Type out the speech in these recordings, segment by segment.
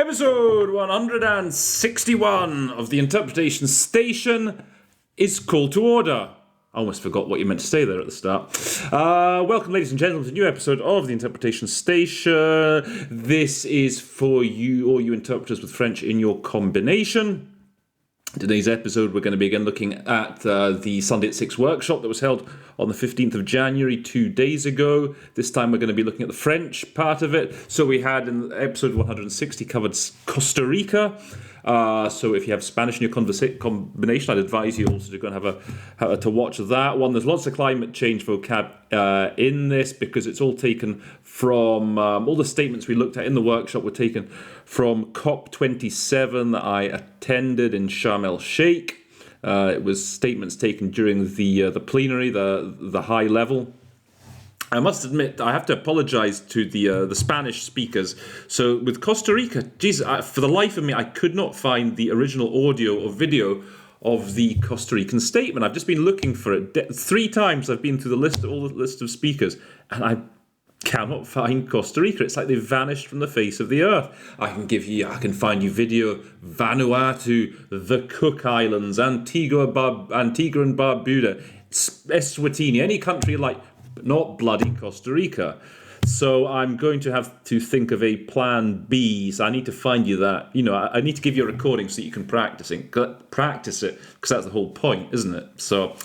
Episode 161 of the Interpretation Station is Call to Order. I almost forgot what you meant to say there at the start. Welcome, ladies and gentlemen, to a new episode of the Interpretation Station. This is for you, all you interpreters with French in your combination. Today's episode, we're going to be again looking at the Sunday at 6 workshop that was held on the 15th of January, 2 days ago. This time we're going to be looking at the French part of it. So we had in episode 160 covered Costa Rica. So if you have Spanish in your combination, I'd advise you also to go and have to watch that one. There's lots of climate change vocab in this because it's all taken from all the statements we looked at in the workshop were taken from COP27 that I attended in Sharm el Sheikh. It was statements taken during the plenary, the high level. I must admit, I have to apologize to the Spanish speakers. So with Costa Rica, Jesus, for the life of me, I could not find the original audio or video of the Costa Rican statement. I've just been looking for it. 3 times I've been through all the list of speakers, and I cannot find Costa Rica. It's like they've vanished from the face of the earth. I can find you video Vanuatu, the Cook Islands, Antigua and Barbuda, Eswatini, any country like, but not bloody Costa Rica. So I'm going to have to think of a plan B. So I need to find you that. I need to give you a recording so you can practice it, because that's the whole point, isn't it? So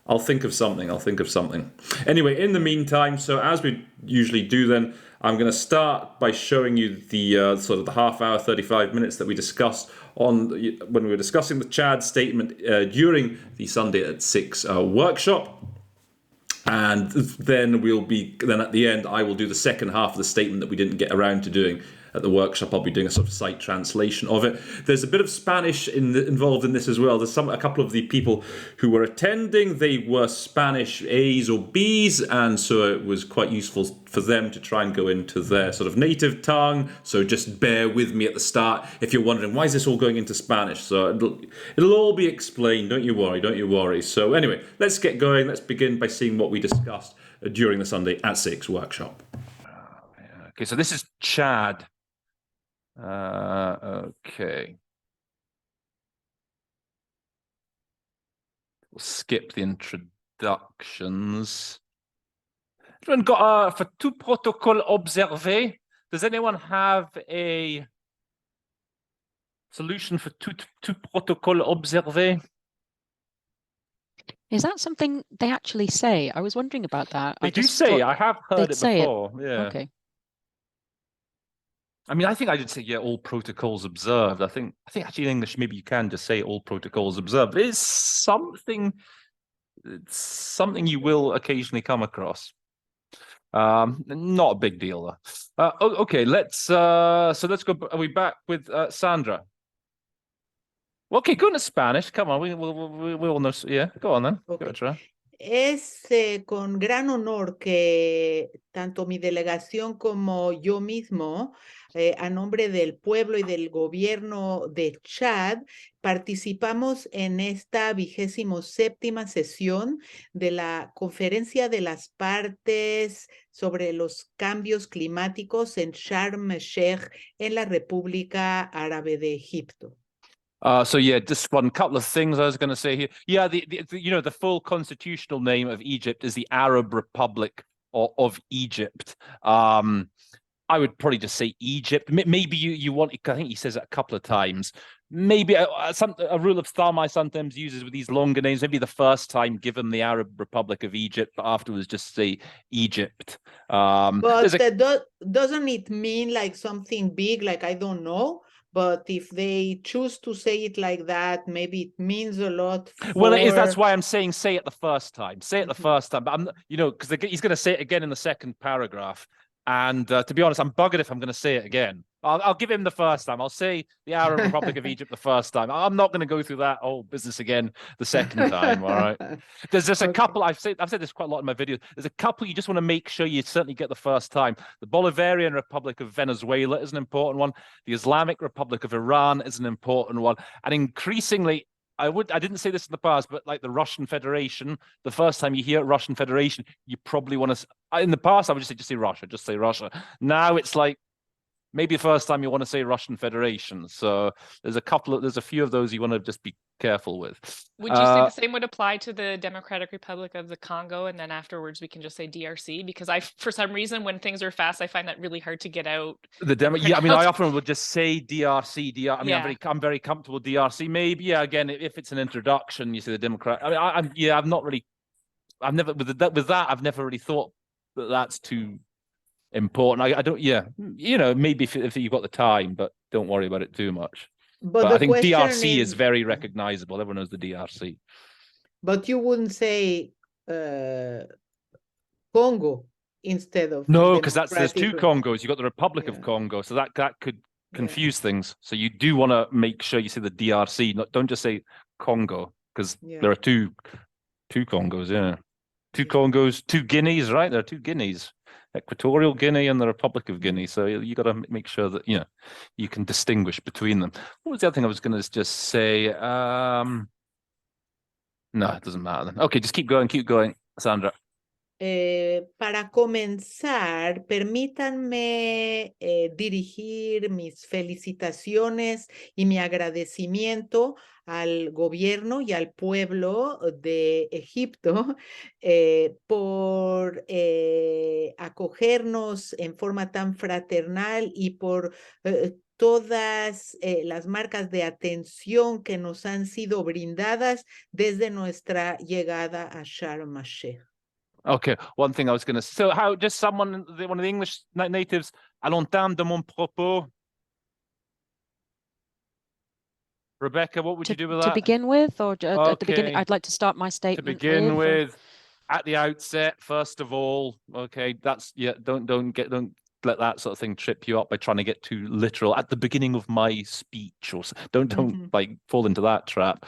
I'll think of something. Anyway, in the meantime, so as we usually do then, I'm going to start by showing you the sort of the half hour, 35 minutes that we discussed when we were discussing the Chad statement during the Sunday at 6 workshop. And then at the end, I will do the second half of the statement that we didn't get around to doing at the workshop. I'll be doing a sort of site translation of it. There's a bit of Spanish involved in this as well. There's a couple of the people who were attending, they were Spanish A's or B's, and so it was quite useful for them to try and go into their sort of native tongue. So just bear with me at the start if you're wondering, why is this all going into Spanish? So it'll all be explained, don't you worry. So anyway, let's get going. Let's begin by seeing what we discussed during the Sunday at 6 workshop. Okay, so this is Chad. Okay. We'll skip the introductions. Everyone got for tout protocole observé? Does anyone have a solution for tout protocole observé? Is that something they actually say? I was wondering about that. They do say. I have heard it before. Yeah. Okay. I mean, I think I did say, all protocols observed. I think actually in English, maybe you can just say all protocols observed. But it's something you will occasionally come across. Not a big deal, though. Okay, let's go. Are we back with Sandra? Okay, go into Spanish. Come on, we all know. Yeah, go on then. Okay. Go try. Es con gran honor que tanto mi delegación como yo mismo, a nombre del pueblo y del gobierno de Chad, participamos en esta 27ª sesión de la Conferencia de las Partes sobre los Cambios Climáticos en Sharm el Sheikh, en la República Árabe de Egipto. Just one couple of things I was going to say here. Yeah, the full constitutional name of Egypt is the Arab Republic of Egypt. I would probably just say Egypt. Maybe you want. I think he says it a couple of times. Maybe a rule of thumb I sometimes uses with these longer names. Maybe the first time give them the Arab Republic of Egypt, but afterwards just say Egypt. But doesn't it mean like something big? Like, I don't know. But if they choose to say it like that, maybe it means a lot. Well, it is. That's why I'm saying say it the first time. Say it the first time. But I'm, because he's going to say it again in the second paragraph. And to be honest, I'm buggered if I'm going to say it again. I'll give him the first time. I'll say the Arab Republic of Egypt the first time. I'm not going to go through that whole business again the second time. All right. There's just a couple. I've said this quite a lot in my videos. There's a couple you just want to make sure you certainly get the first time. The Bolivarian Republic of Venezuela is an important one. The Islamic Republic of Iran is an important one. And increasingly, I didn't say this in the past, but like the Russian Federation, the first time you hear Russian Federation, you probably want to. In the past, I would just say Russia. Now it's like maybe the first time you want to say Russian Federation. So there's a few of those you want to just be careful with. Would you say the same would apply to the Democratic Republic of the Congo, and then afterwards we can just say DRC? Because for some reason, when things are fast, I find that really hard to get out. Yeah, I mean, I often would just say DRC. I mean, Yeah. I'm very comfortable with DRC. Maybe, yeah. Again, if it's an introduction, you say the Democrat. I mean, I've never with that. I've never really thought that that's too important. I don't. Yeah, maybe if you've got the time, but don't worry about it too much. But I think DRC is very recognizable. Everyone knows the DRC. But you wouldn't say Congo instead of no, because there's two Democratic Congos. You've got the Republic of Congo, so that could confuse things. So you do want to make sure you say the DRC. Don't just say Congo, because there are two Congos. Yeah, two Congos, two Guineas, right? There are two Guineas. Equatorial Guinea and the Republic of Guinea. So you got to make sure that you can distinguish between them. What was the other thing I was going to just say? No, it doesn't matter then. Okay, just keep going, Sandra. Para comenzar, permítanme dirigir mis felicitaciones y mi agradecimiento al gobierno y al pueblo de Egipto por acogernos en forma tan fraternal y por todas las marcas de atención que nos han sido brindadas desde nuestra llegada a Sharm el-Sheikh. Okay, one thing I was going to say. So how, just one of the English natives, à l'entame de mon propos. Rebecca, what would you do with that? To begin with, or at the beginning, I'd like to start my statement. To begin with, at the outset, first of all, okay, that's, don't let that sort of thing trip you up by trying to get too literal. At the beginning of my speech, or don't like fall into that trap.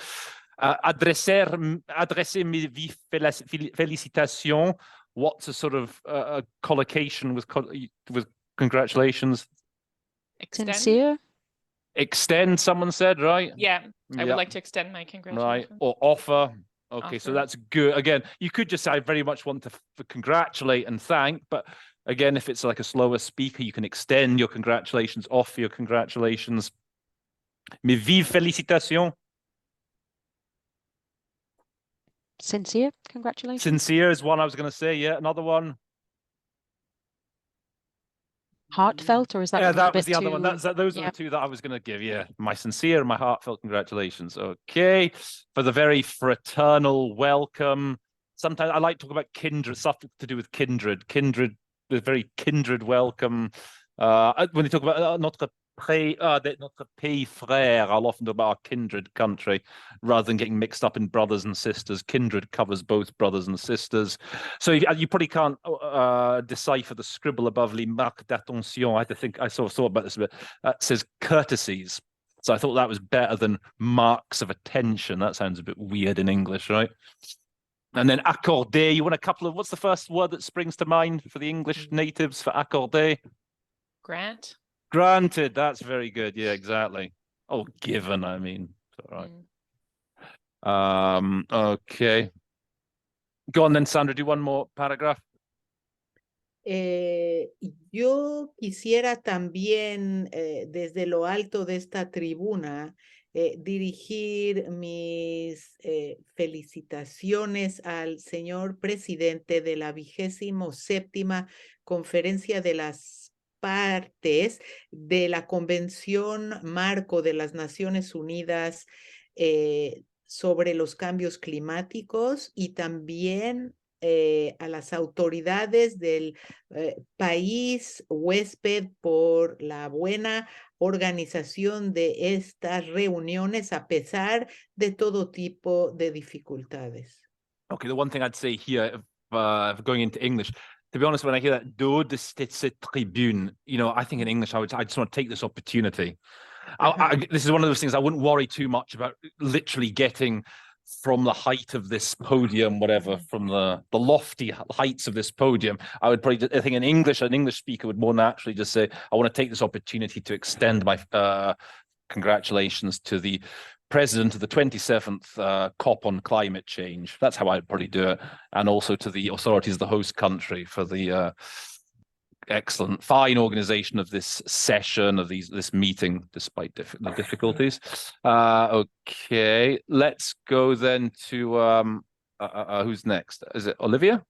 Adresser mes vives félicitations. What's a sort of a collocation with congratulations? Sincere. Extend, someone said, right? Yeah, I would like to extend my congratulations. Right, or offer. Okay, so that's good. Again, you could just say, I very much want to congratulate and thank, but again, if it's like a slower speaker, you can extend your congratulations, offer your congratulations. Mes vives félicitations. Sincere, congratulations. Sincere is one I was going to say. Yeah, another one. Heartfelt, or is that? Yeah, that was the other one. Those are the two that I was going to give. Yeah, my sincere and my heartfelt congratulations. Okay, for the very fraternal welcome. Sometimes I like to talk about kindred, stuff to do with kindred. Kindred, the very kindred welcome. When they talk about notre pays frère, I'll often talk about our kindred country rather than getting mixed up in brothers and sisters. Kindred covers both brothers and sisters. So you probably can't decipher the scribble above les marques d'attention. I had to think, I sort of thought about this a bit. It says courtesies. So I thought that was better than marks of attention. That sounds a bit weird in English, right? And then accorder, you want a couple of, what's the first word that springs to mind for the English natives for accorder? Grant. Granted, that's very good. Yeah, exactly. Oh, given, I mean. All right. Okay. Go on then, Sandra, do one more paragraph. Yo quisiera también, desde lo alto de esta tribuna, dirigir mis felicitaciones al señor presidente de la 27ª Conferencia de las Partes de la Convención Marco de las Naciones Unidas sobre los cambios climáticos, y también a las autoridades del país huésped por la buena organización de estas reuniones a pesar de todo tipo de dificultades. Okay, the one thing I'd say here, going into English, to be honest, when I hear that, do de cette tribune, I think in English, I just want to take this opportunity. This is one of those things I wouldn't worry too much about literally getting from the height of this podium, whatever, from the lofty heights of this podium. I would probably, I think in English, an English speaker would more naturally just say, I want to take this opportunity to extend my congratulations to the president of the 27th COP on climate change. That's how I'd probably do it. And also to the authorities of the host country for the Excellent. Fine organization of this session, of this meeting, despite the difficulties. Okay, let's go then to who's next? Is it Olivia?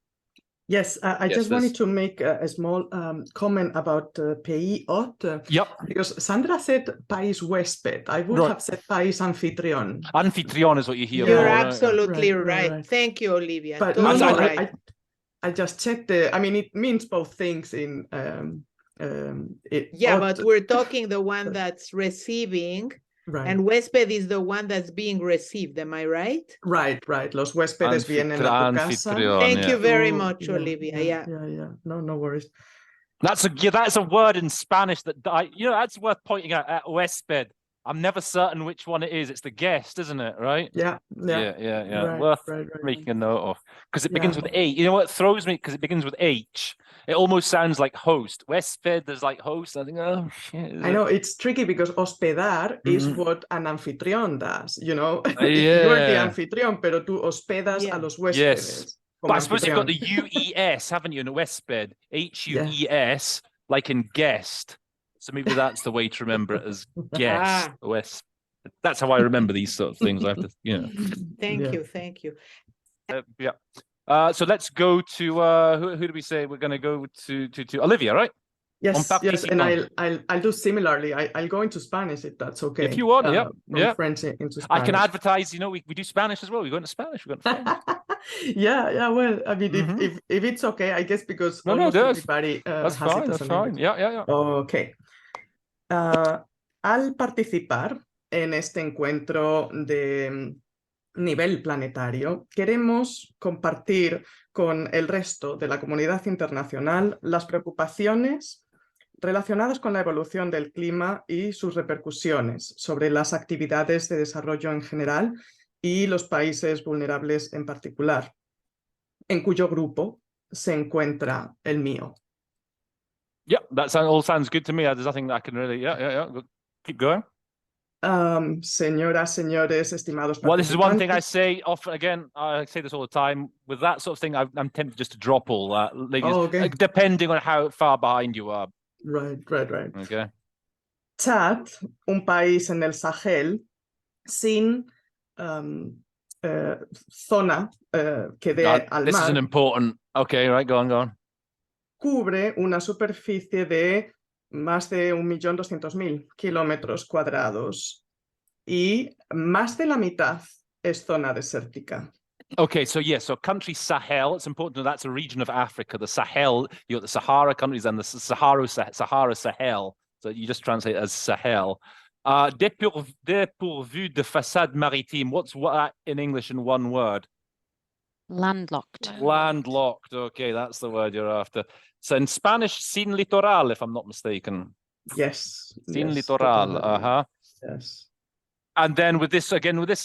Yes, I Yes, just there's- wanted to make a small comment about pays hôtes, Yep. because Sandra said País huésped. I would Right. have said País anfitrión. Anfitrión is what you hear Yeah. You're more, right? absolutely Right, right. right. Thank you, Olivia. But Totally no, right. I just checked I mean, it means both things in Yeah, hôte, but we're talking the one that's receiving, right. and huésped is the one that's being received. Am I right? Right. Los huéspedes vienen a tu casa. Anfitrión, Thank yeah. you very Oh, much, yeah, Olivia. yeah. No worries. That's a word in Spanish that that's worth pointing out. Huésped. I'm never certain which one it is. It's the guest, isn't it? Right? Yeah. Yeah. Right, Worth right. making a note of, because it Yeah. begins with H. You know what throws me? Because it begins with H. It almost sounds like host. Huésped, there's like host. I think, oh shit. I know it's tricky because hospedar is Mhm. what an anfitrión does, you know. You're the Yeah. anfitrión, pero tú hospedas Yeah. a los Yes. huéspedes. But como I suppose you've got the anfitrión. UES, haven't you, in huésped? HUES, like in guest. So maybe that's the way to remember it as guest. Huésped. That's how I remember these sort of things. I have to, Thank Yeah. you. Thank you. yeah. So let's go to who do we say we're going to go to Olivia, right? Yes, On and participant. I'll do similarly. I'll go into Spanish if that's okay. If you want, From French into Spanish. I can advertise. We do Spanish as well. We go into Spanish. We go into French. yeah. Well, I mean, Mhm. if it's okay, I guess because No, almost that's everybody that's has fine. it as That's a fine. language. Yeah. Ok. Al participar en este encuentro de nivel planetario, queremos compartir con el resto de la comunidad internacional las preocupaciones relacionadas con la evolución del clima y sus repercusiones sobre las actividades de desarrollo en general y los países vulnerables en particular, en cuyo grupo se encuentra el mío. Yeah, that all sounds good to me. There's nothing that I can really. Yeah. Keep going. Señoras, señores, estimados Well, this is one thing I participantes. say often. Again, I say this all the time. With that sort of thing, I'm tempted just to drop all that, ladies, Okay. depending on how far behind you are. Right. Okay. Chad, un país en el Sahel sin zona que dé al This is an mar, important. Okay, right. Go on. cubre una superficie de más de 1.200.000 kilómetros cuadrados y más de la mitad es zona desértica. Okay, so country Sahel, it's important to know that's a region of Africa. The Sahel, you got the Sahara countries and the Sahara Sahel. So you just translate it as Sahel. Dépourvu de façade maritime. What's what in English in one word? Landlocked. Landlocked. Okay, that's the word you're after. So in Spanish, sin litoral, if I'm not mistaken. Yes. Sin yes, litoral. totally. Yes. And then with this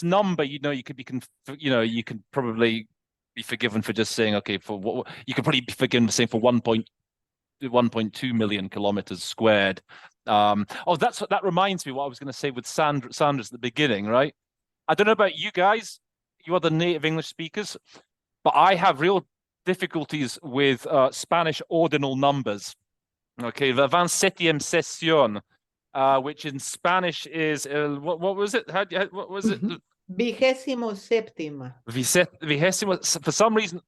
number, you can probably be forgiven for just saying, okay, for what you could probably be forgiven for saying for 1.2 million kilometers squared. That reminds me what I was going to say with Sandra's at the beginning, right? I don't know about you guys, you are the native English speakers, but I have real difficulties with Spanish ordinal numbers. Okay, la 27e sesión. Which in Spanish is what was it? What was it? 27ª. Vigésimo. For some reason,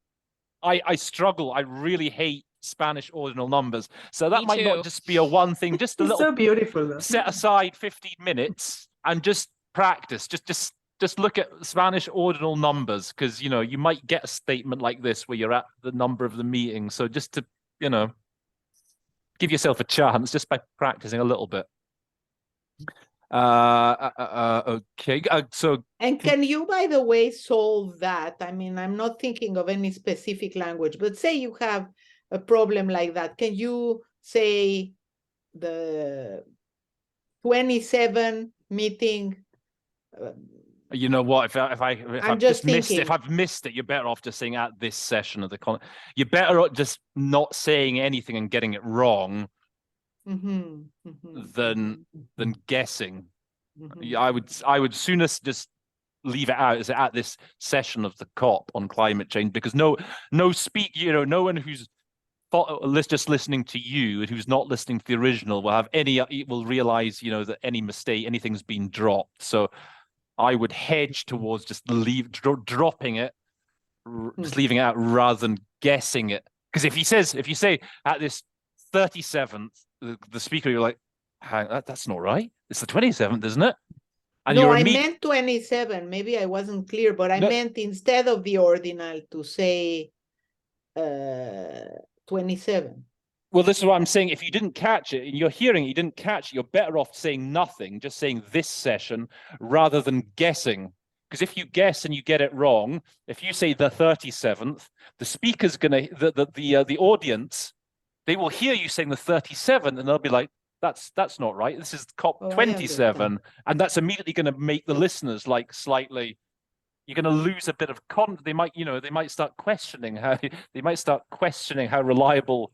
I struggle. I really hate Spanish ordinal numbers. So that Me might too. not just be a one thing. Just a It's little so beautiful. set aside 15 minutes and just practice. Just look at Spanish ordinal numbers, because you might get a statement like this where you're at the number of the meeting. So just to give yourself a chance just by practicing a little bit. Okay. So And can you, by the way, solve that? I mean, I'm not thinking of any specific language, but say you have a problem like that. Can you say the 27 meeting? you know what? If I've just missed it, thinking. if I've missed it, you're better off just saying at this session of the con. You're better off just not saying anything and getting it wrong than guessing. Yeah, I would sooner just leave it out as at this session of the COP on climate change, because no one who's just listening to you, who's not listening to the original, will realize, you know, that any mistake, anything's been dropped. So I would hedge towards just dropping it, just leaving it out rather than guessing it. Because if you say at this 37th, the speaker, you're like, that's not right. It's the 27th, isn't it? And no, I meant 27. Maybe I wasn't clear, but I meant instead of the ordinal to say 27. Well, this is what I'm saying. If you didn't catch it, and you're hearing it, you didn't catch it, you're better off saying nothing, just saying this session rather than guessing. Because if you guess and you get it wrong, if you say the 37th, the speaker's gonna, the audience, they will hear you saying the 37th, and they'll be like, that's not right. This is COP 27, and that's immediately going to make the listeners like slightly. You're going to lose a bit of content. They might start questioning how reliable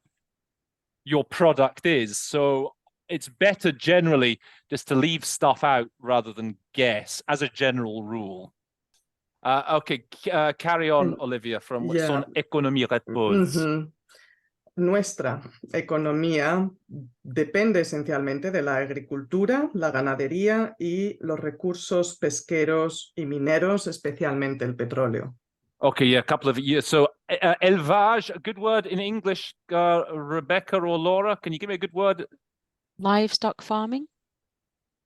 your product is. So it's better generally just to leave stuff out rather than guess, as a general rule. Okay, carry on, Olivia, from Son Economie Repose. Nuestra economía depende esencialmente de la agricultura, la ganadería y los recursos pesqueros y mineros, especialmente el petróleo. Okay, yeah, a couple of years. So, élevage, a good word in English, Rebecca or Laura? Can you give me a good word? Livestock farming?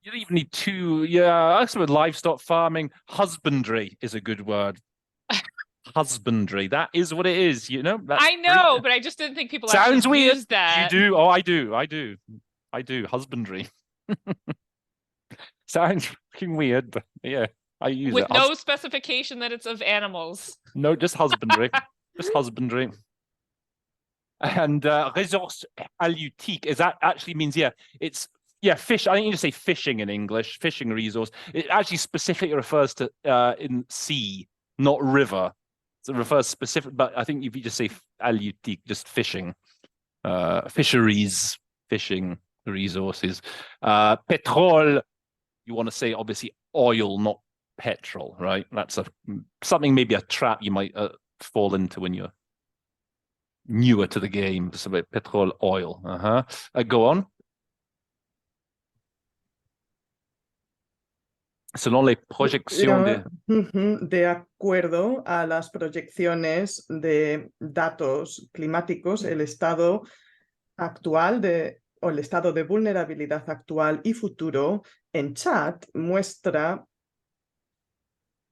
You don't even need two. Yeah, actually, with livestock farming, husbandry is a good word. Husbandry, that is what it is, you know. I know, but I just didn't think people sounds actually weird. use that. You do? Oh, I do. Husbandry. Sounds fucking weird, but yeah, I use with it. No specification that it's of animals. No, just husbandry. Just husbandry. And ressource halieutique, is that actually means fish. I think you just say fishing in English, fishing resource. It actually specifically refers to in sea, not river. So it refers specific, but I think if you just say halieutique, just fishing, fisheries, fishing resources. Petrol, you want to say obviously oil, not petrol, right? That's something, maybe a trap you might fall into when you're newer to the game. It's about petrol, oil. Go on. Selon les projections de acuerdo a las proyecciones de datos climáticos, el estado actual o el estado de vulnerabilidad actual y futuro en chat muestra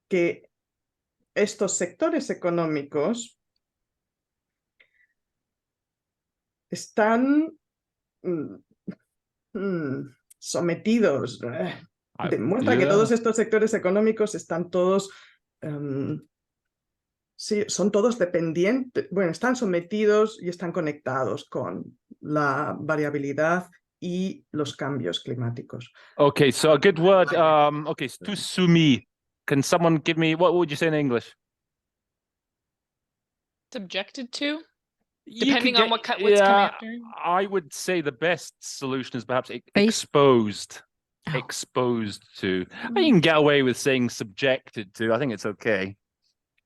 que estos sectores económicos están sometidos. Demuestra que todos estos sectores económicos están todos, son todos dependientes, bueno, están sometidos y están conectados con la variabilidad y los cambios climáticos. Okay, so a good word, okay, to soumis. Can someone give me, what would you say in English? Subjected to? Depending on what's coming after? I would say the best solution is perhaps exposed. Exposed to. I mean, you can get away with saying subjected to. I think it's okay.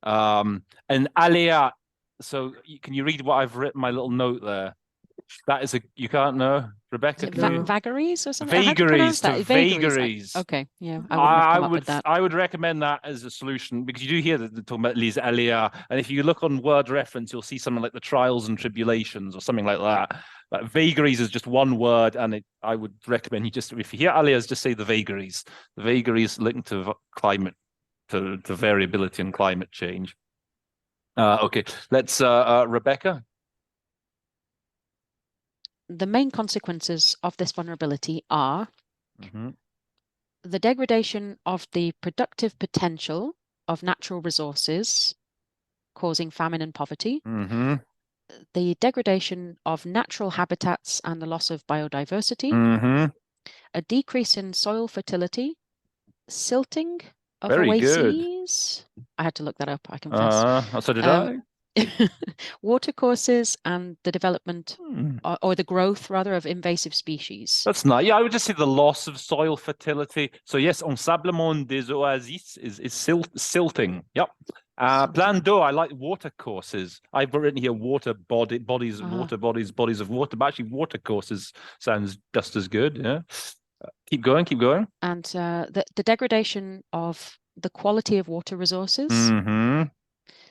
And aléa. So can you read what I've written? My little note there. That is you can't know, Rebecca. Vagaries or something. Vagaries. Vagaries. Okay, yeah. I would recommend that as a solution, because you do hear that they're talking about les aléas, and if you look on word reference, you'll see something like the trials and tribulations or something like that. But vagaries is just one word, and I would recommend you just, if you hear aléas, just say the vagaries. The vagaries linked to climate, to variability and climate change. Okay, let's Rebecca. The main consequences of this vulnerability are the degradation of the productive potential of natural resources, causing famine and poverty, the degradation of natural habitats and the loss of biodiversity, a decrease in soil fertility, silting of oases. I had to look that up, I confess. So did I. Water courses and the development or the growth rather of invasive species. That's nice. Yeah, I would just say the loss of soil fertility. So yes, ensablement des oasis is silting. Yep. Plan d'eau, I like water courses. I've written here water bodies of water, but actually water courses sounds just as good. Yeah. Keep going. And the degradation of the quality of water resources. Mm-hmm.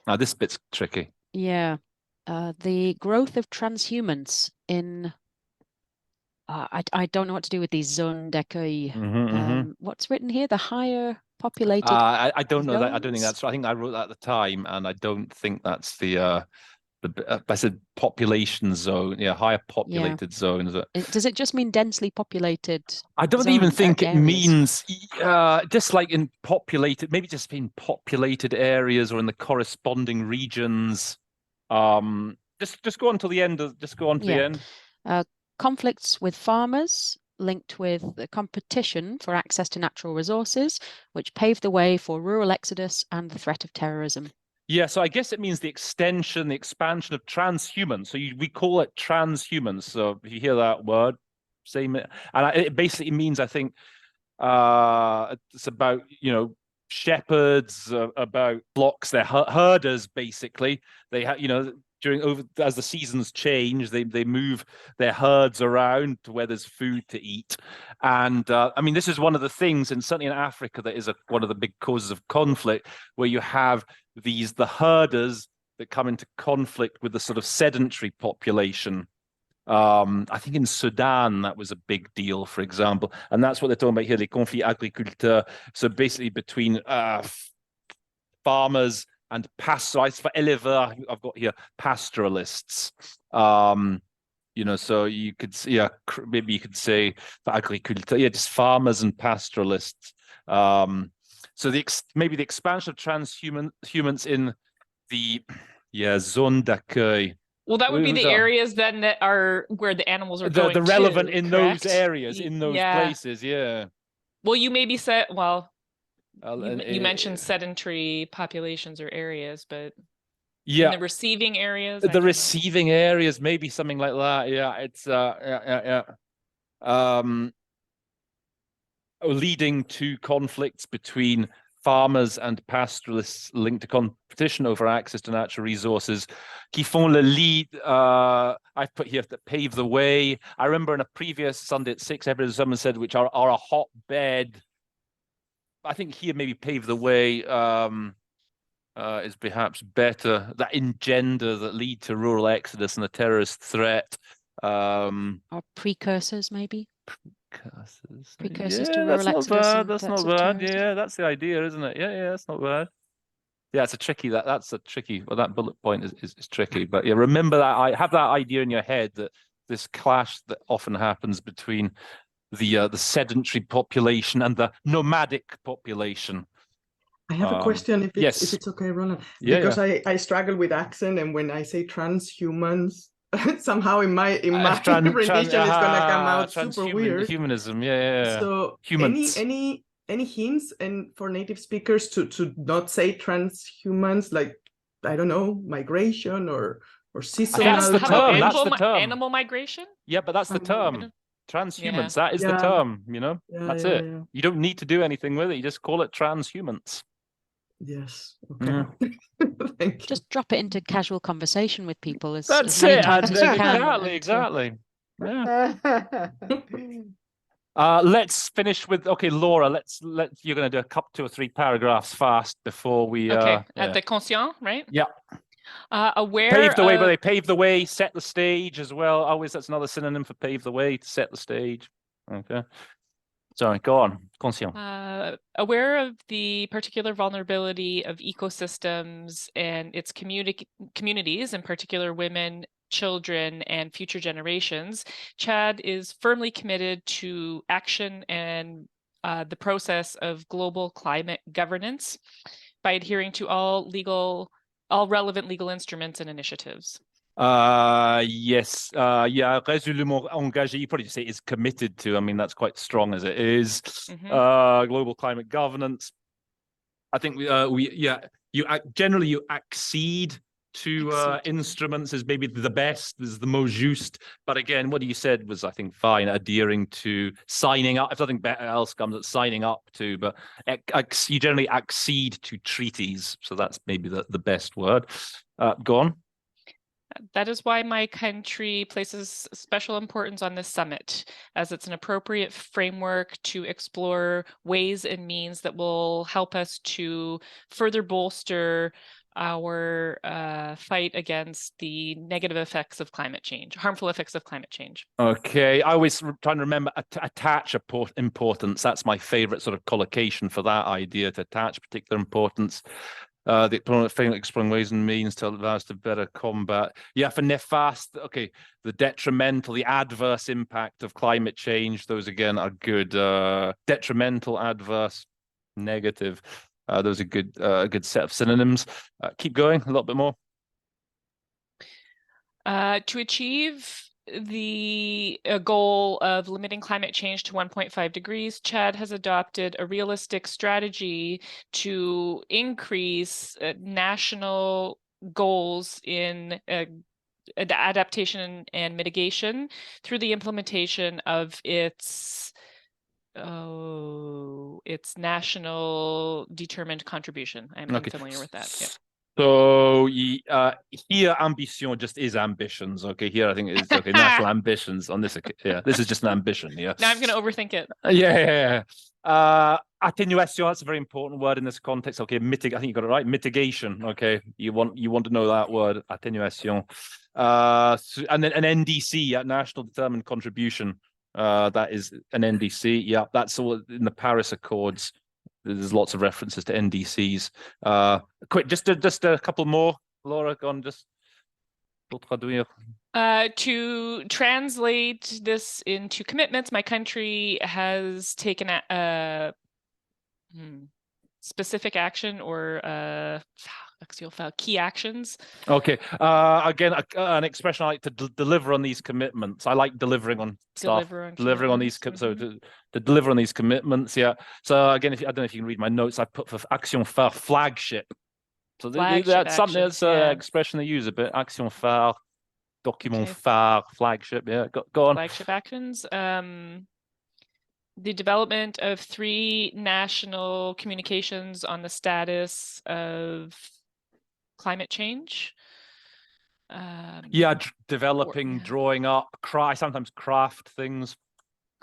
Now this bit's tricky. Yeah. The growth of transhumance in I don't know what to do with these zone d'accueil. What's written here? The higher populated. I don't know that. I don't think zones? that's. I think I wrote that at the time, and I don't think that's the. I said population zone. Yeah, higher populated zones. Does it just mean densely populated? I don't even think it areas? means just like in populated. Maybe just in populated areas or in the corresponding regions. Just go on to the end. Just go on to the end. Conflicts with farmers linked with the competition for access to natural resources, which paved the way for rural exodus and the threat of terrorism. Yeah, so I guess it means the expansion of transhumans. So we call it transhumans. So if you hear that word, same, and it basically means, I think, it's about shepherds, about flocks, they're herders basically. They have as the seasons change, they move their herds around to where there's food to eat. And I mean, this is one of the things, and certainly in Africa, that is one of the big causes of conflict, where you have the herders that come into conflict with the sort of sedentary population. I think in Sudan that was a big deal, for example, and that's what they're talking about here, les conflits agriculteurs. So basically between farmers and pastoralists. For éleveurs, I've got here pastoralists. So you could maybe you could say for agriculteurs, just farmers and pastoralists. So maybe the expansion of transhumans in the zone d'accueil. Well, that would be the areas then that are where the animals are going the relevant to, in correct? those areas, in those places. Yeah. Well, you maybe said, you mentioned sedentary populations or areas, but in the receiving areas. The receiving areas, maybe something like that. Yeah, it's leading to conflicts between farmers and pastoralists linked to competition over access to natural resources. Qui font le lit, I've put here that pave the way. I remember in a previous Sunday at 6 episode, someone said which are a hotbed. I think here maybe pave the way is perhaps better. That engender, that lead to rural exodus and a terrorist threat. Or precursors, maybe? Precursors to that's rural not exodus. Bad. That's not bad. Yeah, that's the idea, isn't it? Yeah, that's not bad. Yeah, it's a tricky. That's a tricky. Well, that bullet point is tricky. But yeah, remember that. I have that idea in your head that this clash that often happens between the sedentary population and the nomadic population. I have a question, if it's okay, Roland. Because I struggle with accent, and when I say transhumans, somehow in my rendition it's gonna come out super weird. Humanism, yeah. So humans. Any hints and for native speakers to not say transhumans, like, I don't know, migration or seasonal? That's the term. That's the term. Animal migration? Yeah, but that's the term. Transhumans. That is the term. That's it. Yeah. You don't need to do anything with it. You just call it transhumans. Yes. Okay. Thank you. Just drop it into casual conversation with people. That's it. Exactly. Yeah. Let's finish with Laura. Let's you're going to do 2 or 3 paragraphs fast before we. At the conscient, right? Yeah. Aware. Pave the way, but they pave the way, set the stage as well. Always, that's another synonym for pave the way, to set the stage. Okay. Sorry, go on. Conscient. Aware of the particular vulnerability of ecosystems and its communities, in particular women, children, and future generations, Chad is firmly committed to action and the process of global climate governance by adhering to all relevant legal instruments and initiatives. Yes. Résolument engagé. You probably just say is committed to. I mean, that's quite strong as it is. Global climate governance. I think you accede two Exceed. instruments is maybe the best, is the most juste. But again, what you said was, I think, fine, adhering to, signing up. If nothing else comes, at signing up to, but you generally accede to treaties. So that's maybe the best word. Go on. That is why my country places special importance on this summit, as it's an appropriate framework to explore ways and means that will help us to further bolster our fight against the negative effects of climate change, harmful effects of climate change. Okay, I always try and remember attach importance. That's my favorite sort of collocation for that idea, to attach particular importance. The framework exploring ways and means to allow us to better combat. Yeah, for nefast, okay, the detrimental, the adverse impact of climate change. Those again are good. Detrimental, adverse, negative. Those are good. A good set of synonyms. Keep going a little bit more. To achieve the goal of limiting climate change to 1.5 degrees, Chad has adopted a realistic strategy to increase national goals in adaptation and mitigation through the implementation of its national determined contribution. I'm familiar with that. Yeah. So here, ambition just is ambitions. Okay, here I think it is okay. National ambitions on this. Yeah, this is just an ambition. Yeah. Now I'm going to overthink it. Yeah. Atténuation. That's a very important word in this context. Okay, I think you got it right. Mitigation. Okay, you want to know that word. Atténuation. And then an NDC, national determined contribution. That is an NDC. Yeah, that's all in the Paris Accords. There's lots of references to NDCs. Quick, just a couple more. Laura, go on, just pour traduire. To translate this into commitments, my country has taken a specific action or key actions. Okay. Again, an expression I like to deliver on these commitments. I like delivering on stuff. Delivering on these. So to deliver on these commitments. Yeah. So again, I don't know if you can read my notes. I put for action phare, flagship. So that's something. That's an expression they use a bit. Action phare, document phare, flagship. Yeah. Go on. Flagship actions. The development of 3 national communications on the status of climate change. Developing, drawing up, sometimes craft things.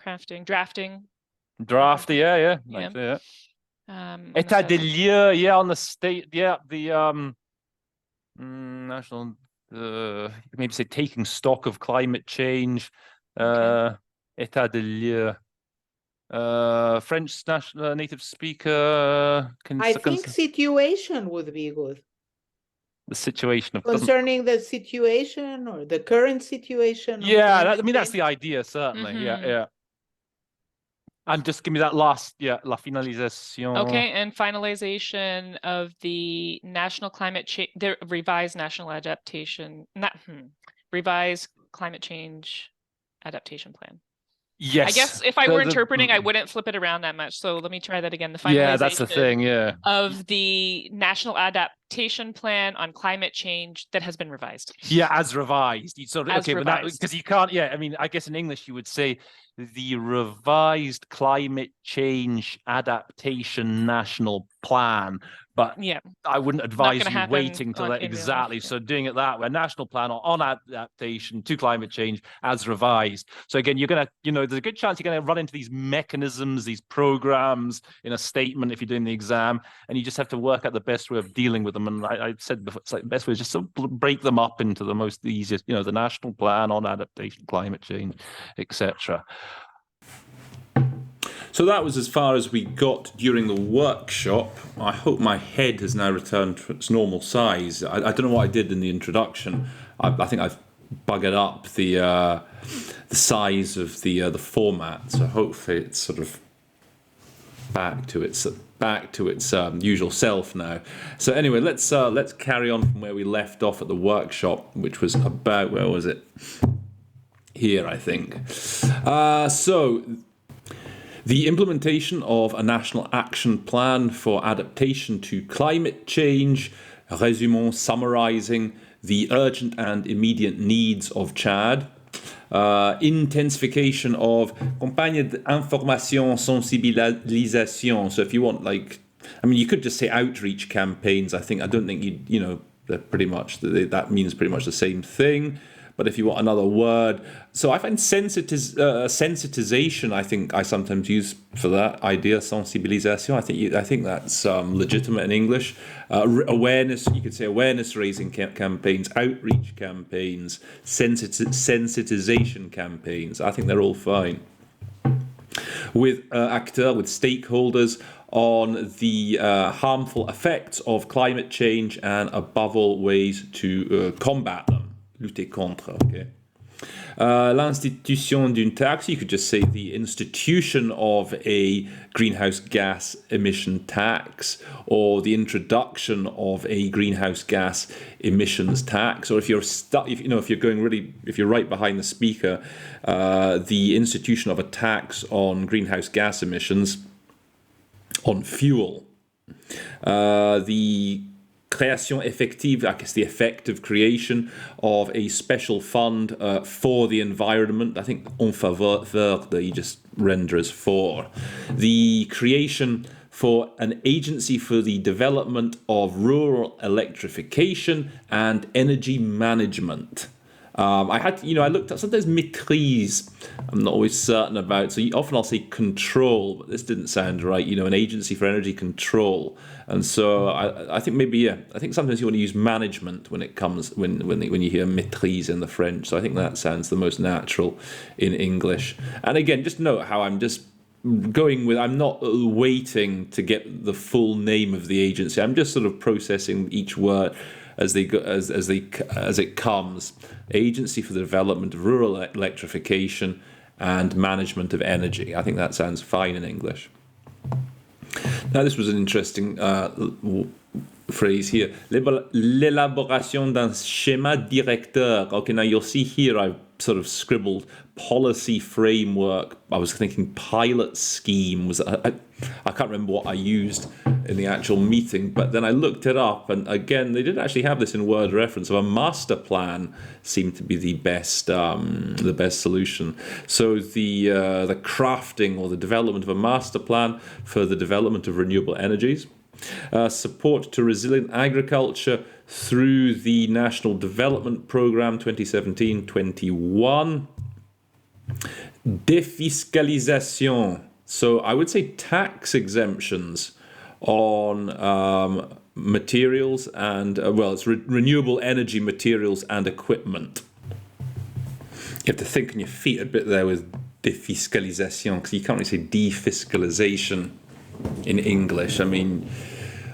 Crafting, drafting. Drafty, yeah. État des lieux, on the state, the national, maybe say taking stock of climate change. État des lieux. French national native speaker. I think situation would be good. The situation of concerning the situation or the current situation. Yeah, that's the idea, certainly. Yeah. And just give me that last, la finalisation. Okay, and finalization of the national climate change, the revised national adaptation, revised climate change adaptation plan. Yes. I guess if I were interpreting, I wouldn't flip it around that much. So let me try that again. The finalization that's the thing, of the national adaptation plan on climate change that has been revised. Yeah, as revised. Revised. Because you can't, I guess in English you would say the revised climate change adaptation national plan. But I wouldn't advise you waiting till that exactly. So doing it that way, a national plan on adaptation to climate change as revised. So again, you're going to, there's a good chance you're going to run into these mechanisms, these programs in a statement if you're doing the exam, and you just have to work out the best way of dealing with them. And I said before, it's like the best way is just to break them up into the easiest, the national plan on adaptation, climate change, etc. So that was as far as we got during the workshop. I hope my head has now returned to its normal size. I don't know what I did in the introduction. I think I've buggered up the size of the format. So hopefully it's sort of back to its usual self now. So anyway, let's carry on from where we left off at the workshop, which was about, where was it? Here, I think. So the implementation of a national action plan for adaptation to climate change résumons, summarizing the urgent and immediate needs of Chad. Intensification of campagne d'information, sensibilisation. So if you want, like, I mean, you could just say outreach campaigns. I don't think they're pretty much, that means pretty much the same thing. But if you want another word, so I find sensitization, I think I sometimes use for that idea, sensibilisation. I think that's legitimate in English. Awareness, you could say awareness raising campaigns, outreach campaigns, sensitization campaigns. I think they're all fine. With with stakeholders on the harmful effects of climate change and above all ways to combat them. Lutter contre, okay. L'institution d'une taxe, you could just say the institution of a greenhouse gas emission tax, or the introduction of a greenhouse gas emissions tax, or if you're stuck, if you're right behind the speaker, the institution of a tax on greenhouse gas emissions on fuel. The création effective, I guess the effective creation of a special fund for the environment. I think en faveur de, you just render as for. The creation for an agency for the development of rural electrification and energy management. I looked at sometimes maîtrise. I'm not always certain about. So often I'll say control, but this didn't sound right. An agency for energy control. And so I think maybe I think sometimes you want to use management when it comes when you hear maîtrise in the French. So I think that sounds the most natural in English. And again, just note how I'm just going with. I'm not waiting to get the full name of the agency. I'm just sort of processing each word as it comes. Agency for the Development of Rural Electrification and Management of Energy. I think that sounds fine in English. Now, this was an interesting phrase here. L'élaboration d'un schéma directeur. Okay, now you'll see here I've sort of scribbled policy framework. I was thinking pilot scheme. I can't remember what I used in the actual meeting, but then I looked it up, and again, they didn't actually have this in word reference. So a master plan seemed to be the best solution. So the crafting or the development of a master plan for the development of renewable energies. Support to resilient agriculture through the National Development Programme 2017-21. Défiscalisation. So I would say tax exemptions on materials and, it's renewable energy materials and equipment. You have to think on your feet a bit there with défiscalisation, because you can't really say defiscalisation in English. I mean,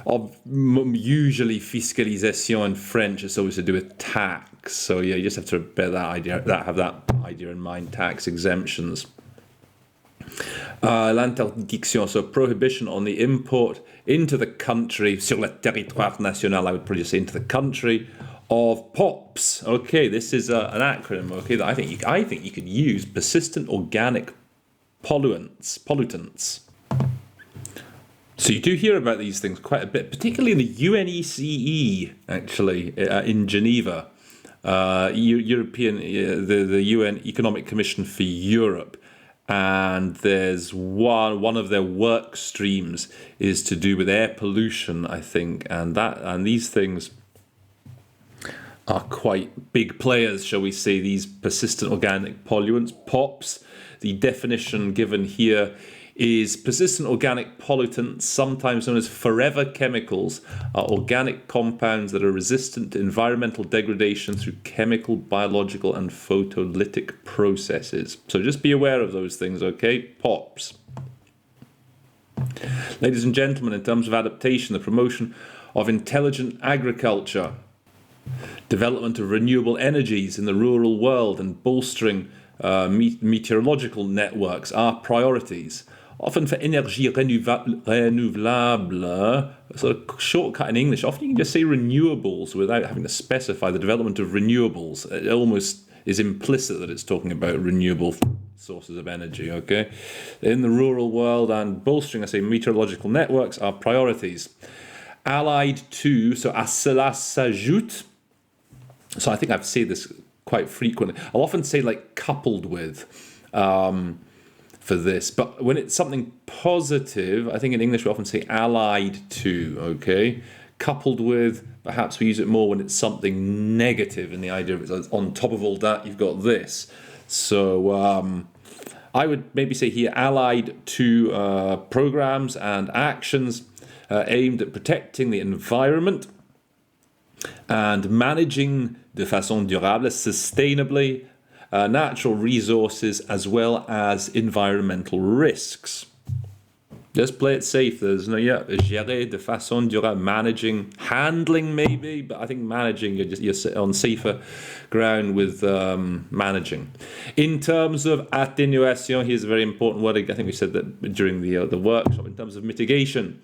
usually fiscalisation in French is always to do with tax. So yeah, you just have to bear have that idea in mind. Tax exemptions. L'interdiction, so prohibition on the import into the country, sur le territoire national, I would probably say into the country, of POPs. Okay, this is an acronym. Okay, that I think you could use: persistent organic pollutants. So you do hear about these things quite a bit, particularly in the UNECE, actually, in Geneva, European, the UN Economic Commission for Europe. And there's one of their work streams is to do with air pollution, I think, and these things are quite big players, shall we say, these persistent organic pollutants, POPs. The definition given here is persistent organic pollutants, sometimes known as forever chemicals, are organic compounds that are resistant to environmental degradation through chemical, biological, and photolytic processes. So just be aware of those things, okay? POPs. Ladies and gentlemen, in terms of adaptation, the promotion of intelligent agriculture, development of renewable energies in the rural world, and bolstering meteorological networks are priorities. Often for énergie renouvelable, sort of shortcut in English, often you can just say renewables without having to specify the development of renewables. It almost is implicit that it's talking about renewable sources of energy, okay? In the rural world and bolstering, I say, meteorological networks are priorities. allied to, so à cela s'ajoute. So I think I've said this quite frequently. I'll often say like coupled with for this, but when it's something positive, I think in English we often say allied to, okay? Coupled with, perhaps we use it more when it's something negative, and the idea of it's on top of all that, you've got this. So I would maybe say here allied to programs and actions aimed at protecting the environment and managing de façon durable, sustainably, natural resources as well as environmental risks. Just play it safe. There's no, gérer de façon durable, managing, handling maybe, but I think managing, you're on safer ground with managing. In terms of atténuation, here's a very important word. I think we said that during the workshop. In terms of mitigation,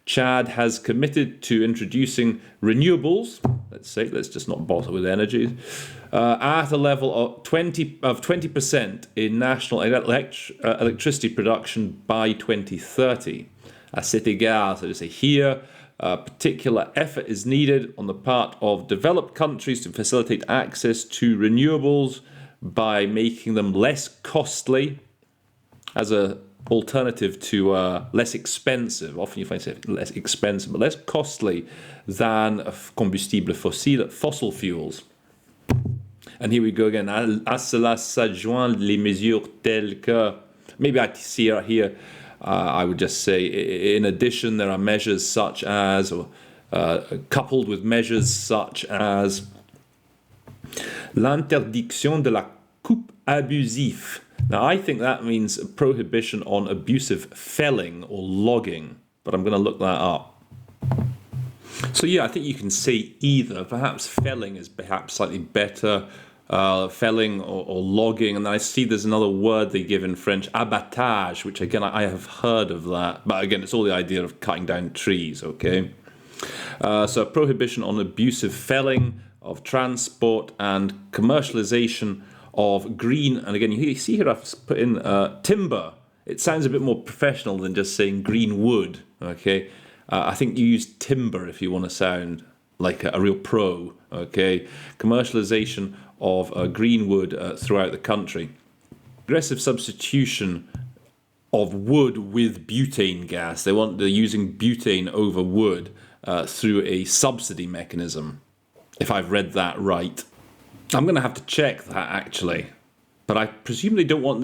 Chad has committed to introducing renewables, let's just not bother with energy, at a level of 20% in national electricity production by 2030. À cet égard, so to say here, particular effort is needed on the part of developed countries to facilitate access to renewables by making them less costly as a alternative to less expensive. Often you find it less expensive, but less costly than combustibles fossiles, fossil fuels. And here we go again. À cela s'adjoignent les mesures telles que. Maybe I see here. I would just say, in addition, there are measures such as, or coupled with measures such as l'interdiction de la coupe abusive. Now, I think that means a prohibition on abusive felling or logging, but I'm going to look that up. So yeah, I think you can say either. Perhaps felling is perhaps slightly better, felling or logging. And then I see there's another word they give in French, abattage, which again, I have heard of that. But again, it's all the idea of cutting down trees, okay? So a prohibition on abusive felling, of transport and commercialization of green, and again, you see here I've put in timber. It sounds a bit more professional than just saying green wood, okay? I think you use timber if you want to sound like a real pro, okay? Commercialization of green wood throughout the country. Aggressive substitution of wood with butane gas. They're using butane over wood through a subsidy mechanism, if I've read that right. I'm going to have to check that actually, but I presume they want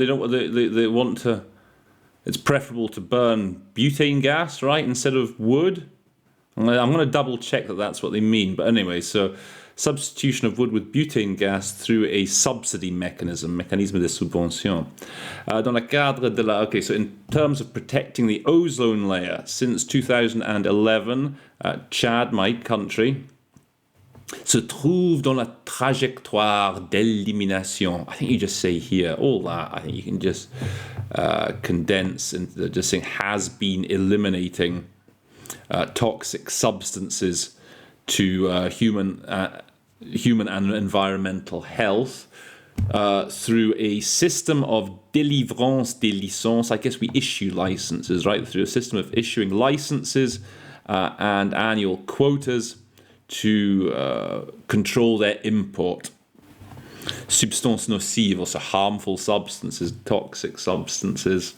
to. It's preferable to burn butane gas, right, instead of wood. I'm going to double check that that's what they mean. But anyway, so substitution of wood with butane gas through a subsidy mechanism, mécanisme de subvention. Dans le cadre de la, okay, so in terms of protecting the ozone layer, since 2011, Chad, my country, se trouve dans la trajectoire d'élimination. I think you just say here, all that. I think you can just condense into just saying has been eliminating toxic substances to human and environmental health through a system of délivrance des licences. I guess we issue licenses, right? Through a system of issuing licenses and annual quotas to control their import. Substances nocives, also harmful substances, toxic substances.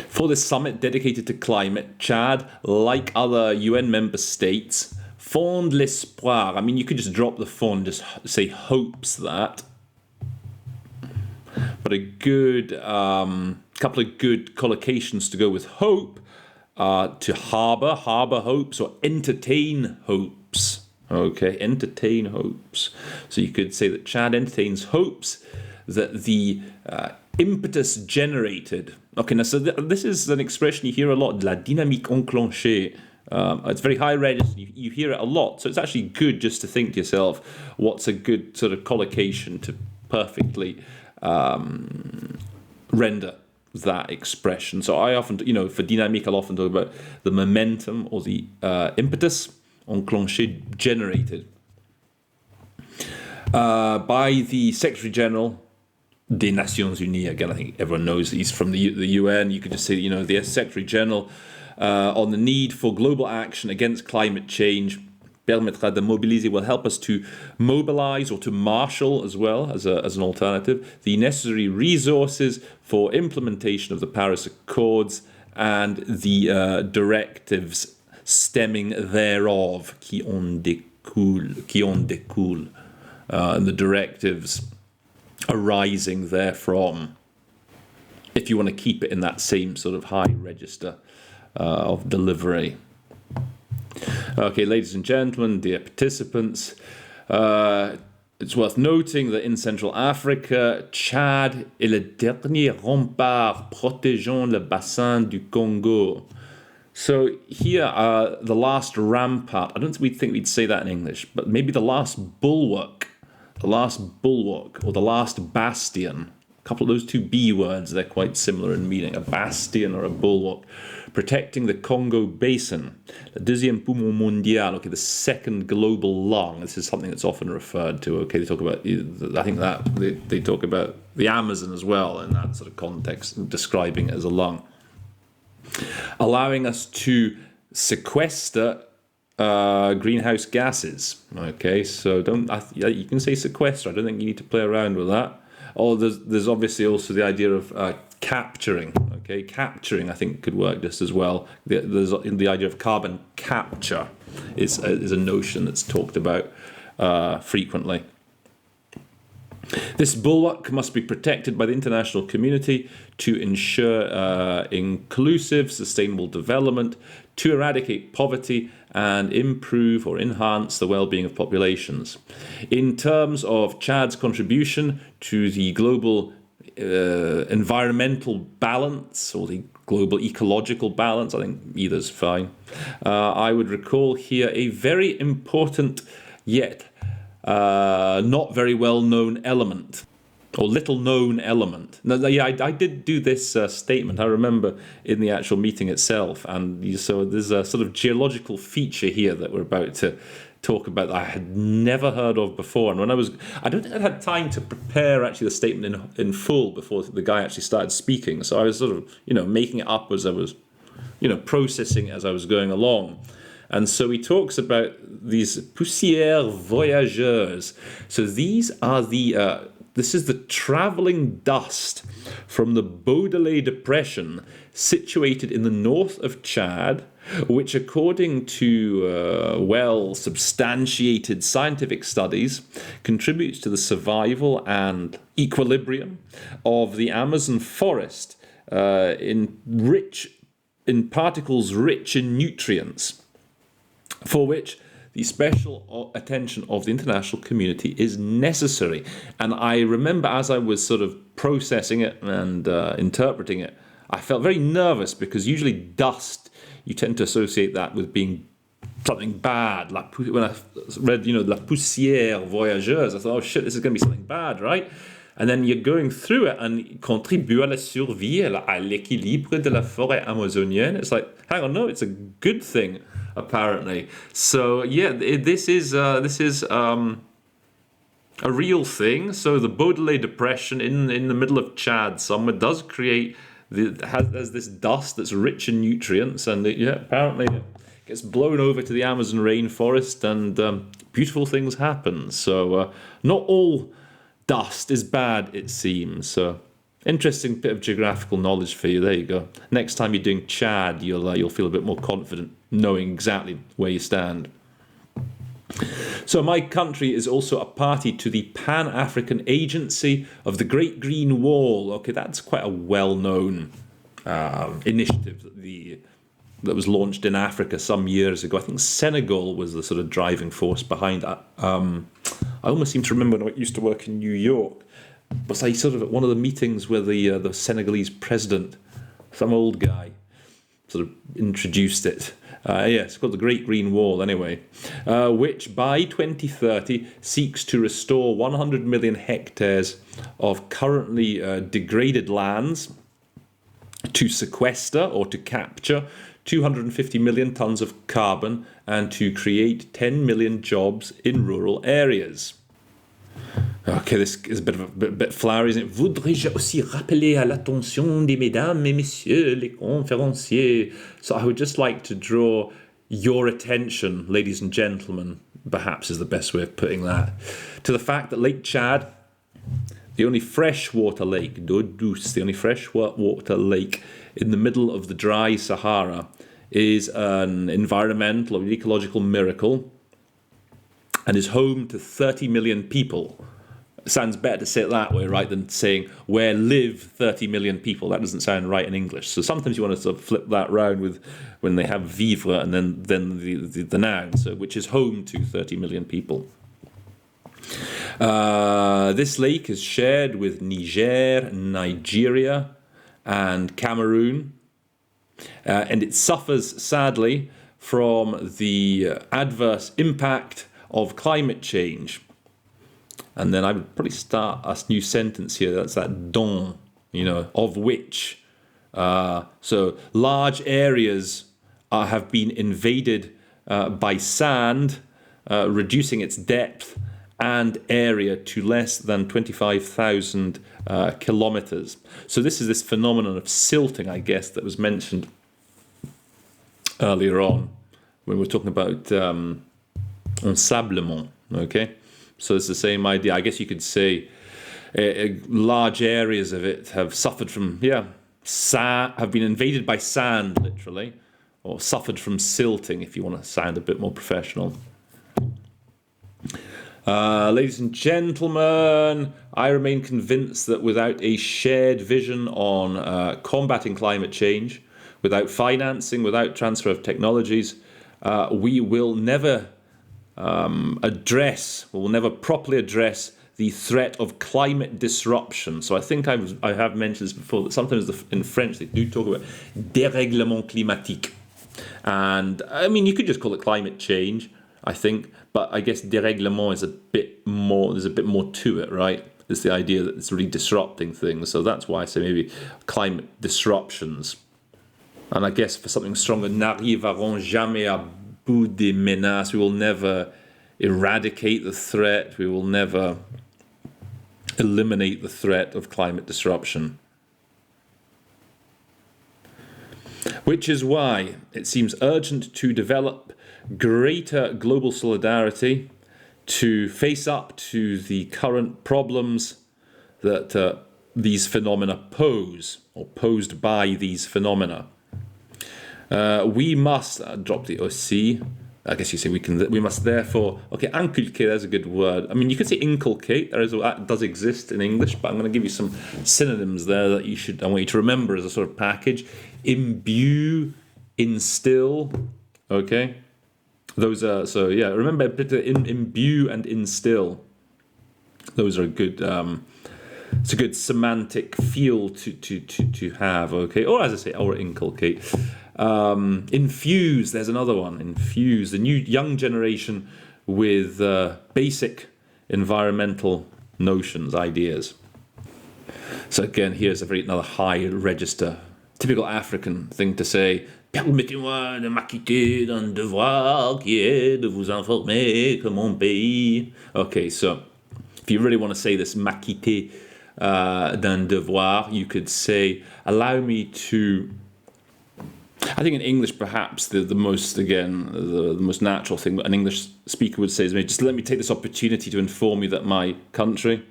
For this summit dedicated to climate, Chad, like other UN member states, fonde l'espoir. I mean, you could just drop the fond, just say hopes that. But a good couple of good collocations to go with hope. To harbour hopes, or entertain hopes. Okay, entertain hopes. So you could say that Chad entertains hopes that the impetus generated. Okay, now so this is an expression you hear a lot, la dynamique enclenchée. It's very high register, you hear it a lot. So it's actually good just to think to yourself, what's a good sort of collocation to perfectly render that expression. So I often, for dynamique, I'll often talk about the momentum or the impetus enclenché, generated by the Secretary General des Nations Unies. Again, I think everyone knows he's from the UN. You could just say, the Secretary General on the need for global action against climate change permettra de mobiliser, will help us to mobilize or to marshal as well as an alternative the necessary resources for implementation of the Paris Accords and the directives stemming thereof, qui en découlent, and the directives arising therefrom, if you want to keep it in that same sort of high register of delivery. Okay, ladies and gentlemen, dear participants, it's worth noting that in Central Africa, Chad est le dernier rempart protégeant le bassin du Congo. So here, the last rampart, I don't think we'd say that in English, but maybe the last bulwark, or the last bastion. A couple of those two B words, they're quite similar in meaning, a bastion or a bulwark, protecting the Congo Basin, le deuxième poumon mondial, okay, the second global lung. This is something that's often referred to, okay, they talk about, I think that they talk about the Amazon as well in that sort of context, describing it as a lung. Allowing us to sequester greenhouse gases, okay, so you can say sequester, I don't think you need to play around with that. Oh, there's obviously also the idea of capturing. Okay, capturing I think could work just as well. There's the idea of carbon capture is a notion that's talked about frequently. This bulwark must be protected by the international community to ensure inclusive, sustainable development, to eradicate poverty and improve or enhance the well-being of populations. In terms of Chad's contribution to the global environmental balance or the global ecological balance, I think either's fine, I would recall here a very important yet not very well-known element, or little-known element. Now, yeah, I did do this statement, I remember, in the actual meeting itself, and so there's a sort of geological feature here that we're about to talk about that I had never heard of before. And I don't think I'd had time to prepare actually the statement in full before the guy actually started speaking, so I was sort of, making it up as I was, processing it as I was going along. And so he talks about these poussières voyageurs. So these are this is the travelling dust from the Baudelaire Depression situated in the north of Chad, which according to well-substantiated scientific studies contributes to the survival and equilibrium of the Amazon forest in particles rich in nutrients, for which the special attention of the international community is necessary. And I remember as I was sort of processing it and interpreting it, I felt very nervous because usually dust, you tend to associate that with being something bad. When I read, la poussière voyageuse, I thought, oh shit, this is going to be something bad, right? And then you're going through it and contribue à la survie, à l'équilibre de la forêt amazonienne. It's like, hang on, no, it's a good thing, apparently. So yeah, this is a real thing. So the Baudelaire Depression in the middle of Chad somewhere does create there's this dust that's rich in nutrients, and apparently it gets blown over to the Amazon rainforest, and beautiful things happen. So not all dust is bad, it seems. So interesting bit of geographical knowledge for you. There you go. Next time you're doing Chad, you'll feel a bit more confident knowing exactly where you stand. So my country is also a party to the Pan-African Agency of the Great Green Wall. Okay, that's quite a well-known initiative that was launched in Africa some years ago. I think Senegal was the sort of driving force behind that. I almost seem to remember when I used to work in New York, was I sort of at one of the meetings where the Senegalese president, some old guy, sort of introduced it. It's called the Great Green Wall anyway, which by 2030 seeks to restore 100 million hectares of currently degraded lands, to sequester or to capture 250 million tons of carbon, and to create 10 million jobs in rural areas. Okay, this is a bit flowery, isn't it? Voudrais-je aussi rappeler à l'attention des mesdames et messieurs les conférenciers. So I would just like to draw your attention, ladies and gentlemen, perhaps is the best way of putting that, to the fact that Lake Chad, the only freshwater lake, d'eau douce, the only freshwater lake in the middle of the dry Sahara, is an environmental or ecological miracle and is home to 30 million people. It sounds better to say it that way, right, than saying where live 30 million people. That doesn't sound right in English. So sometimes you want to sort of flip that round with when they have vivre and then the noun, so which is home to 30 million people. This lake is shared with Niger, Nigeria, and Cameroon, and it suffers sadly from the adverse impact of climate change. And then I would probably start a new sentence here. That's that dont, of which. So large areas have been invaded by sand, reducing its depth and area to less than 25,000 kilometers. So this is this phenomenon of silting, I guess, that was mentioned earlier on when we were talking about ensablement, okay? So it's the same idea. I guess you could say large areas of it have suffered from, have been invaded by sand, literally, or suffered from silting, if you want to sound a bit more professional. Ladies and gentlemen, I remain convinced that without a shared vision on combating climate change, without financing, without transfer of technologies, we will never we'll never properly address the threat of climate disruption. So I think I have mentioned this before, that sometimes in French they do talk about dérèglement climatique. And I mean, you could just call it climate change, I think, but I guess dérèglement is a bit more, there's a bit more to it, right? It's the idea that it's really disrupting things. So that's why I say maybe climate disruptions. And I guess for something stronger, n'arriveront jamais à bout des menaces. We will never eradicate the threat. We will never eliminate the threat of climate disruption. Which is why it seems urgent to develop greater global solidarity to face up to the current problems that these phenomena pose, or posed by these phenomena. We must drop the OC. I guess you say we must therefore, okay, inculquer, that's a good word. I mean, you could say inculcate, that does exist in English, but I'm going to give you some synonyms there that I want you to remember as a sort of package. Imbue, instill, okay? Those are, so yeah, remember, imbue and instill. Those are good, it's a good semantic feel to have, okay? Or as I say, or inculcate. Infuse, there's another one. Infuse the new young generation with basic environmental notions, ideas. So again, here's another high register, typical African thing to say. Permettez-moi de m'acquitter d'un devoir qui est de vous informer que mon pays. Okay, so if you really want to say this, m'acquitter d'un devoir, you could say, allow me to. I think in English, perhaps the most natural thing that an English speaker would say is, maybe just let me take this opportunity to inform you that my country,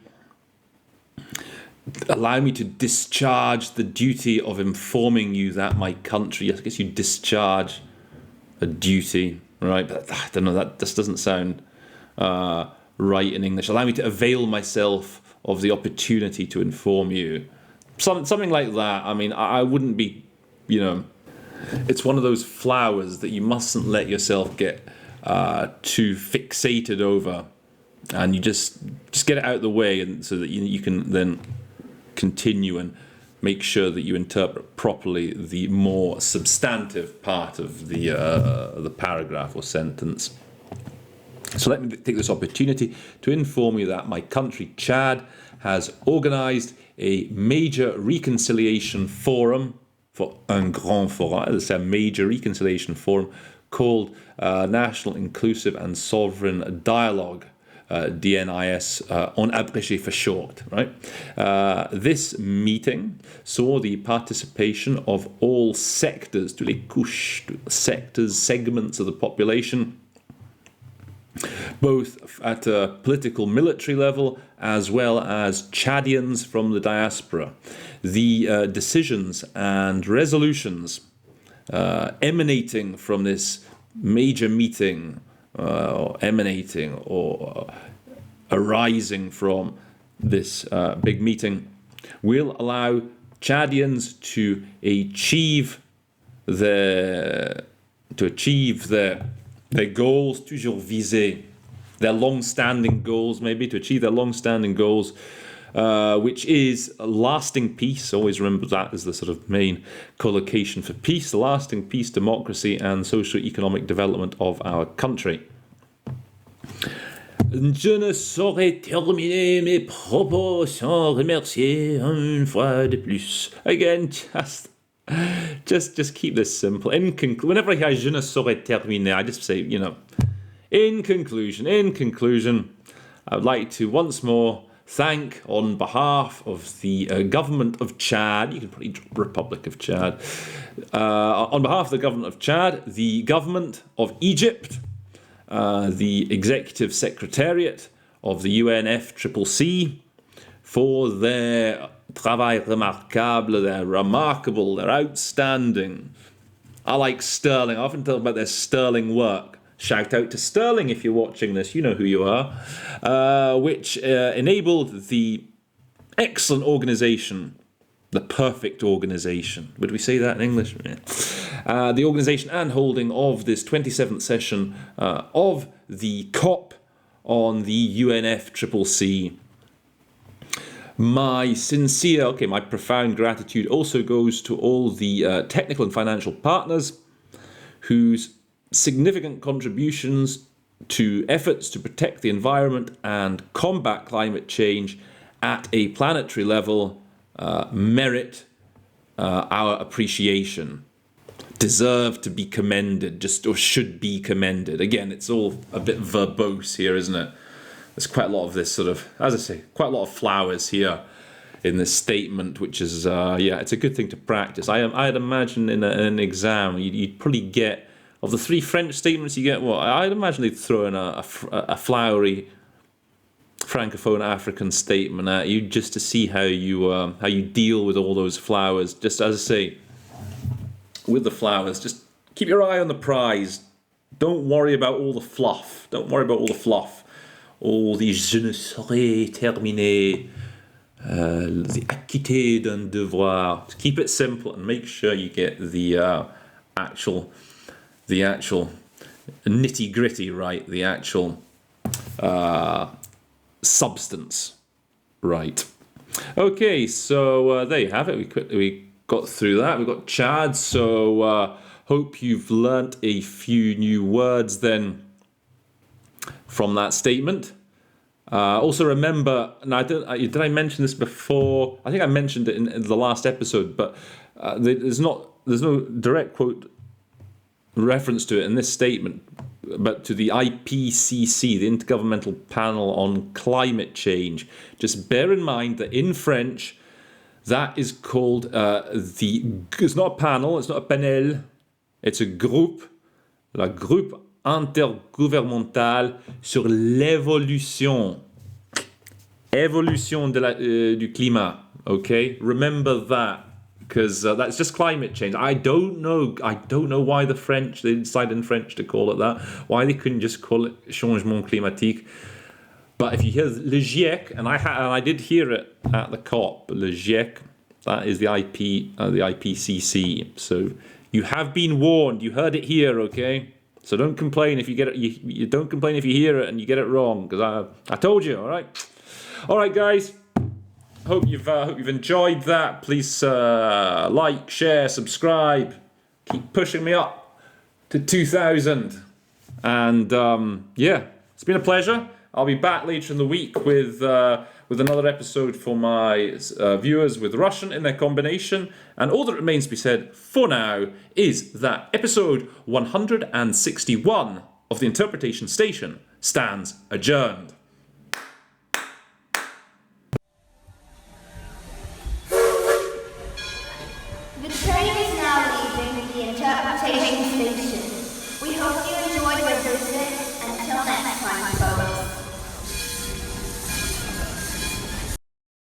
allow me to discharge the duty of informing you that my country, I guess you discharge a duty, right? But I don't know, that just doesn't sound right in English. Allow me to avail myself of the opportunity to inform you. Something like that. I mean, I wouldn't be, it's one of those flowers that you mustn't let yourself get too fixated over, and you just get it out of the way, and so that you can then continue and make sure that you interpret properly the more substantive part of the paragraph or sentence. So let me take this opportunity to inform you that my country, Chad, has organised a major reconciliation forum, for un grand forum, it's a major reconciliation forum called National Inclusive and Sovereign Dialogue, DNIS, en abrégé for short, right? This meeting saw the participation of all sectors, tous les couches, sectors, segments of the population, both at a political military level as well as Chadians from the diaspora. The decisions and resolutions emanating from this major meeting, emanating or arising from this big meeting, will allow Chadians to achieve their goals, toujours visés, their long-standing goals, maybe to achieve their long-standing goals, which is lasting peace. Always remember that as the sort of main collocation for peace, lasting peace, democracy, and socio-economic development of our country. Je ne saurais terminer mes propos sans remercier une fois de plus. Again, just keep this simple. Whenever I hear je ne saurais terminer, I just say, in conclusion, I would like to once more thank, on behalf of the government of Chad, you can probably drop Republic of Chad, on behalf of the government of Chad, the government of Egypt, the executive secretariat of the UNFCCC, for their travail remarquable, their remarkable, their outstanding. I like sterling. I often talk about their sterling work. Shout out to Sterling if you're watching this, you know who you are, which enabled the excellent organisation, the perfect organisation. Would we say that in English? Yeah. The organisation and holding of this 27th session of the COP on the UNFCCC. My profound gratitude also goes to all the technical and financial partners whose significant contributions to efforts to protect the environment and combat climate change at a planetary level merit our appreciation, deserve to be commended, or should be commended. Again, it's all a bit verbose here, isn't it? There's quite a lot of this sort of, as I say, quite a lot of flowers here in this statement, which is, it's a good thing to practice. I'd imagine in an exam, you'd probably get, of the 3 French statements you get, I'd imagine they'd throw in a flowery Francophone African statement at you just to see how you deal with all those flowers. Just as I say, with the flowers, just keep your eye on the prize. Don't worry about all the fluff. All the je ne saurais terminer, the acquitté d'un devoir. Just keep it simple and make sure you get the actual nitty-gritty right, the actual substance right. Okay, so there you have it. We got through that. We got Chad, so hope you've learnt a few new words then from that statement. Also remember, and did I mention this before? I think I mentioned it in the last episode, but there's no direct quote reference to it in this statement, but to the IPCC, the Intergovernmental Panel on Climate Change. Just bear in mind that in French, that is called it's not a panel, it's not a panel, it's a groupe, la groupe intergouvernemental sur l'évolution du climat. Okay, remember that, because that's just climate change. I don't know why they decided in French to call it that. Why they couldn't just call it changement climatique. But if you hear le GIEC, and I did hear it at the COP, le GIEC, that is the IPCC. So you have been warned. You heard it here, okay? So don't complain if you get it. You don't complain if you hear it and you get it wrong, because I told you. All right, guys. Hope you've enjoyed that. Please like, share, subscribe. Keep pushing me up to 2,000. And it's been a pleasure. I'll be back later in the week with another episode for my viewers with Russian in their combination. And all that remains to be said for now is that episode 161 of the Interpretation Station stands adjourned. The train is now leaving the interpretation station. We hope you enjoyed your visit. Until next time, folks.